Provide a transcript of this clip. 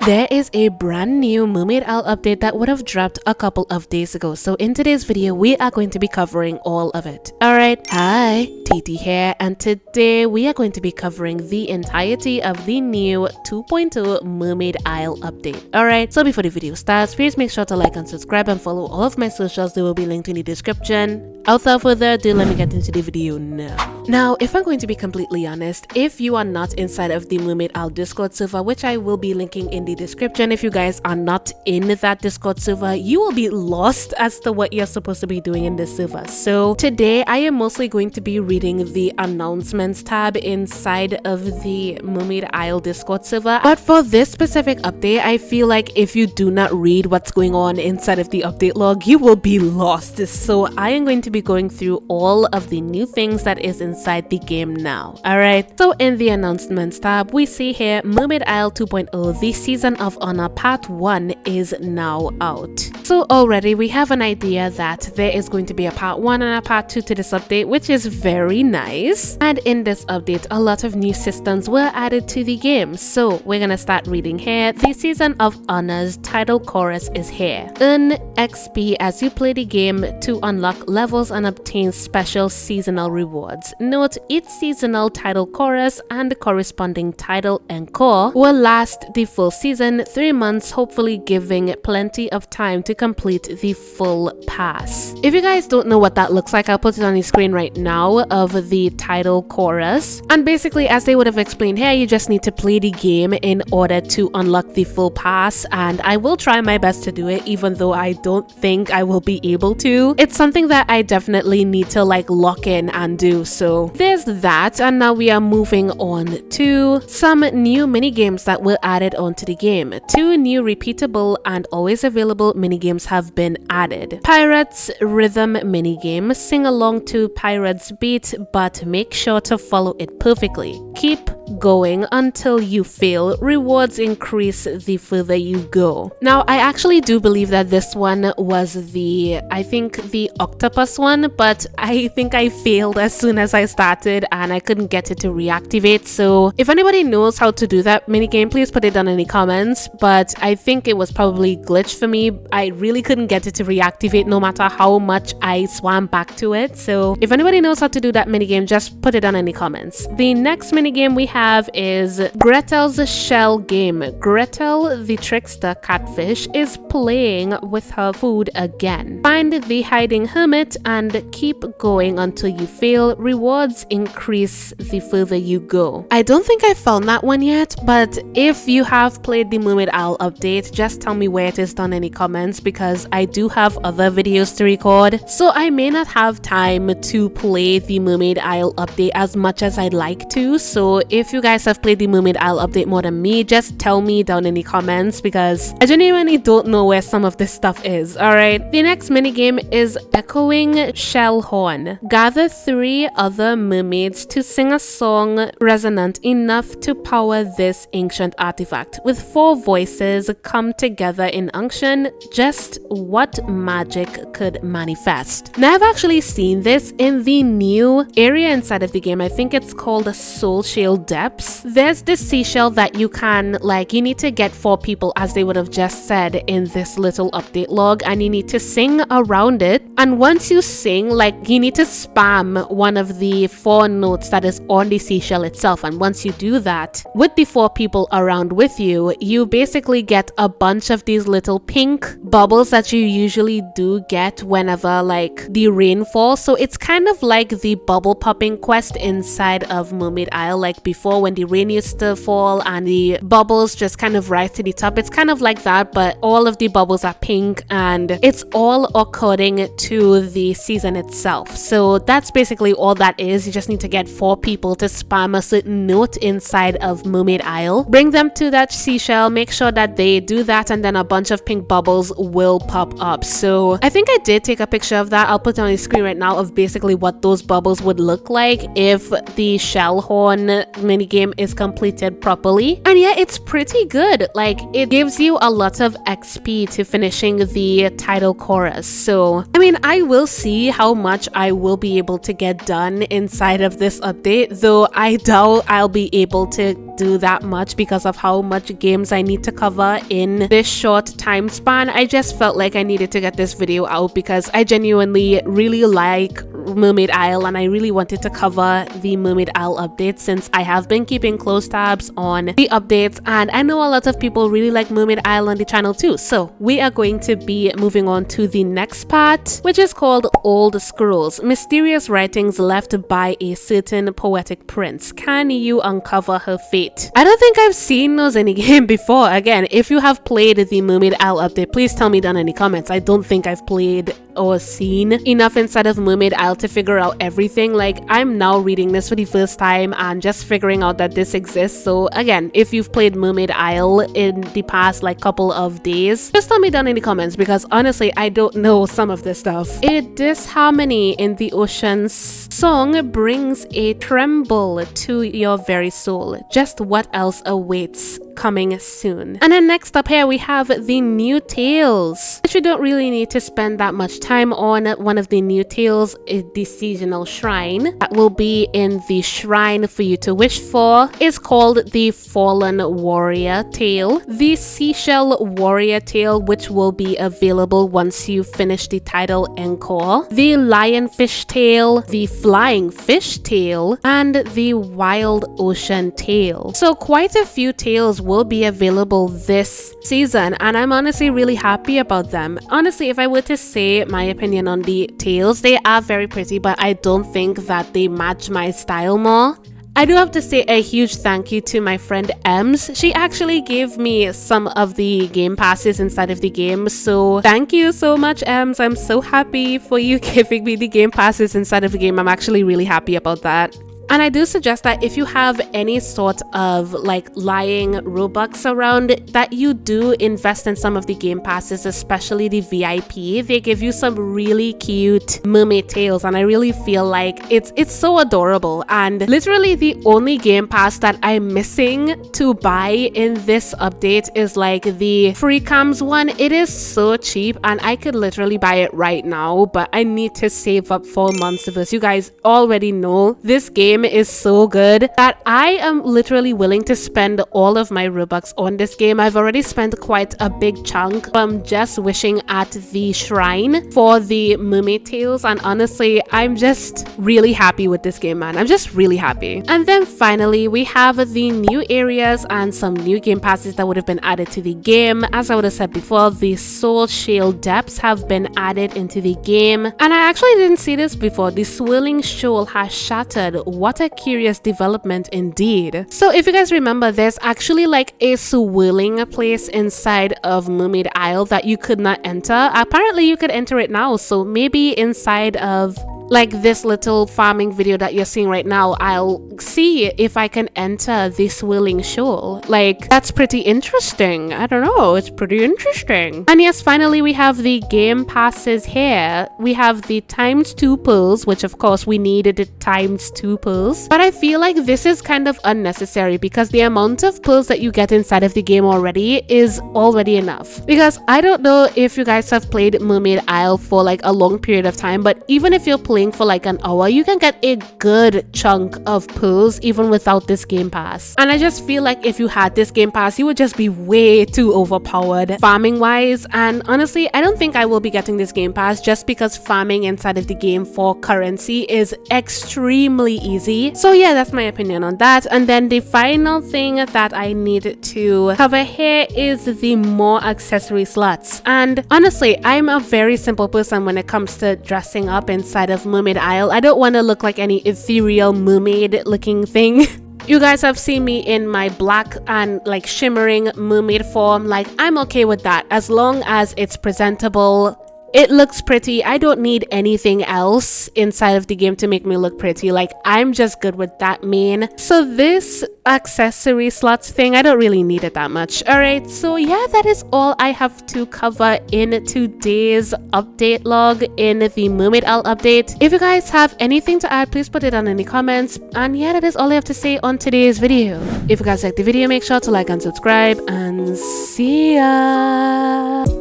there is a brand new Mermaid Isle update that would have dropped a couple of days ago. So in today's video, we are going to be covering all of it. Alright, hi, TT here, and today we are going to be covering the entirety of the new 2.0 Mermaid Isle update. Alright, so before the video starts, please make sure to like and subscribe and follow all of my socials. They will be linked in the description. Without further ado, let me get into the video now. Now, if I'm going to be completely honest, if you are not inside of the Mermaid Isle Discord server, which I will be linking in the description, if you guys are not in that Discord server, you will be lost as to what you're supposed to be doing in this server. So today, I am mostly going to be reading the announcements tab inside of the Mermaid Isle Discord server. But for this specific update, I feel like if you do not read what's going on inside of the update log, you will be lost. So I am going to be going through all of the new things that is inside the game now. Alright, so in the announcements tab, we see here Mermaid Isle 2.0, the Season of Honor Part 1 is now out. So already we have an idea that there is going to be a Part 1 and a Part 2 to this update, which is very nice. And in this update, a lot of new systems were added to the game. So we're gonna start reading here. The Season of Honor's Tidal Chorus is here. Earn XP as you play the game to unlock levels and obtain special seasonal rewards. Note, each seasonal Tidal Chorus and the corresponding Tidal Encore will last the full season, 3 months, hopefully giving plenty of time to complete the full pass. If you guys don't know what that looks like, I'll put it on the screen right now of the Tidal Chorus. And basically, as they would have explained here, you just need to play the game in order to unlock the full pass, and I will try my best to do it, even though I don't think I will be able to. It's something that I definitely need to like lock in and do. So there's that, and now we are moving on to some new mini games that were added onto the game. 2 new repeatable and always available mini games have been added. Pirates Rhythm mini game. Sing along to Pirates beat, but make sure to follow it perfectly. Keep going until you fail. Rewards increase the further you go. Now, I actually do believe that this one was I think the octopus one, but I think I failed as soon as I started and I couldn't get it to reactivate. So if anybody knows how to do that minigame, please put it down in the comments. But I think it was probably glitched for me. I really couldn't get it to reactivate no matter how much I swam back to it. So if anybody knows how to do that minigame, just put it down in the comments. The next minigame we have is Gretel's Shell game. Gretel, the trickster catfish, is playing with her food again. Find the hiding hermit and keep going until you fail. Rewards increase the further you go. I don't think I found that one yet, but if you have played the Mermaid Isle update, just tell me where it is down in the comments, because I do have other videos to record, so I may not have time to play the Mermaid Isle update as much as I'd like to. So if you guys have played the Mermaid Isle update more than me, just tell me down in the comments, because I genuinely don't know where some of this stuff is. Alright, the next minigame is Echoing Shell Horn. Gather 3 other mermaids to sing a song resonant enough to power this ancient artifact. With 4 voices come together in unction, just what magic could manifest. Now, I've actually seen this in the new area inside of the game. I think it's called Soul Shield Depths. There's this seashell that you can, like, you need to get 4 people, as they would have just said in this little update log, and you need to sing around it. And once you sing, like, you need to spam one of the 4 notes that is on the seashell itself. And once you do that with the 4 people around with you, you basically get a bunch of these little pink bubbles that you usually do get whenever like the rain falls. So it's kind of like the bubble popping quest inside of Mermaid Isle, like before when the rain used to fall and the bubbles just kind of rise to the top. It's kind of like that, but all of the bubbles are pink, and it's all according to the season itself. So that's basically all that is. You just need to get 4 people to spam a certain note inside of Mermaid Isle, bring them to that seashell, make sure that they do that, and then a bunch of pink bubbles will pop up. So I think I did take a picture of that. I'll put it on the screen right now of basically what those bubbles would look like if the shell horn minigame is completed properly. And yeah, it's pretty good. Like, it gives you a lot of XP to finishing the Tidal Chorus. So, I mean, I will see how much I will be able to get done inside of this update, though I doubt I'll be able to do that much because of how much games I need to cover in this short time span. I just felt like I needed to get this video out because I genuinely really like Mermaid Isle and I really wanted to cover the Mermaid Isle updates since I have been keeping close tabs on the updates, and I know a lot of people really like Mermaid Isle on the channel too. So we are going to be moving on to the next part, which is called Old Scrolls, mysterious writings left by a certain poetic prince. Can you uncover her fate? I don't think I've seen those in a game before. Again, if you have played the Mermaid Isle update, please tell me down in the comments. I don't think I've played or seen enough inside of Mermaid Isle to figure out everything. Like, I'm now reading this for the first time and just figuring out that this exists. So again, if you've played Mermaid Isle in the past like couple of days, just tell me down in the comments because honestly I don't know some of this stuff. A disharmony in the ocean's song brings a tremble to your very soul. Just what else awaits coming soon? And then next up here we have the new tales, which you don't really need to spend that much time on. One of the new tales is the seasonal shrine that will be in the shrine for you to wish for. Is called the Fallen Warrior tale, the Seashell Warrior tale, which will be available once you finish the Tidal Encore, the Lionfish tale, the Flying Fish tale, and the Wild Ocean tale. So quite a few tales will be available this season, and I'm honestly really happy about them. Honestly, if I were to say my opinion on the tales, they are very pretty, but I don't think that they match my style more. I do have to say a huge thank you to my friend Ems. She actually gave me some of the game passes inside of the game, so thank you so much, Ems. I'm so happy for you giving me the game passes inside of the game. I'm actually really happy about that. And I do suggest that if you have any sort of like lying Robux around, that you do invest in some of the game passes, especially the VIP. They give you some really cute mermaid tales, and I really feel like it's so adorable. And literally the only game pass that I'm missing to buy in this update is like the free cams one. It is so cheap and I could literally buy it right now, but I need to save up for Monsterverse. You guys already know this game is so good that I am literally willing to spend all of my Robux on this game. I've already spent quite a big chunk from just wishing at the shrine for the mermaid tales, and honestly I'm just really happy with this game, man. I'm just really happy. And then finally we have the new areas and some new game passes that would have been added to the game. As I would have said before, the Soul Shale Depths have been added into the game, and I actually didn't see this before. The Swirling Shoal has shattered. What a curious development indeed. So if you guys remember, there's actually like a swirling place inside of Mermaid Isle that you could not enter. Apparently you could enter it now, so maybe inside of like this little farming video that you're seeing right now, I'll see if I can enter this Swirling Shoal. Like, that's pretty interesting. I don't know, it's pretty interesting. And yes, finally we have the game passes here. We have the ×2 pearls, which of course we needed the ×2 pearls, but I feel like this is kind of unnecessary because the amount of pearls that you get inside of the game already is already enough. Because I don't know if you guys have played Mermaid Isle for like a long period of time, but even if you're playing for like an hour, you can get a good chunk of pearls even without this game pass. And I just feel like if you had this game pass, you would just be way too overpowered farming wise. And honestly, I don't think I will be getting this game pass just because farming inside of the game for currency is extremely easy. So yeah, that's my opinion on that. And then the final thing that I need to cover here is the more accessory slots. And honestly, I'm a very simple person when it comes to dressing up inside of Mermaid Isle. I don't want to look like any ethereal mermaid looking thing. You guys have seen me in my black and like shimmering mermaid form. Like, I'm okay with that as long as it's presentable. It looks pretty. I don't need anything else inside of the game to make me look pretty. Like, I'm just good with that main. So this accessory slots thing, I don't really need it that much. Alright, so yeah, that is all I have to cover in today's update log in the Mermaid Owl update. If you guys have anything to add, please put it down in the comments. And yeah, that is all I have to say on today's video. If you guys like the video, make sure to like and subscribe, and see ya!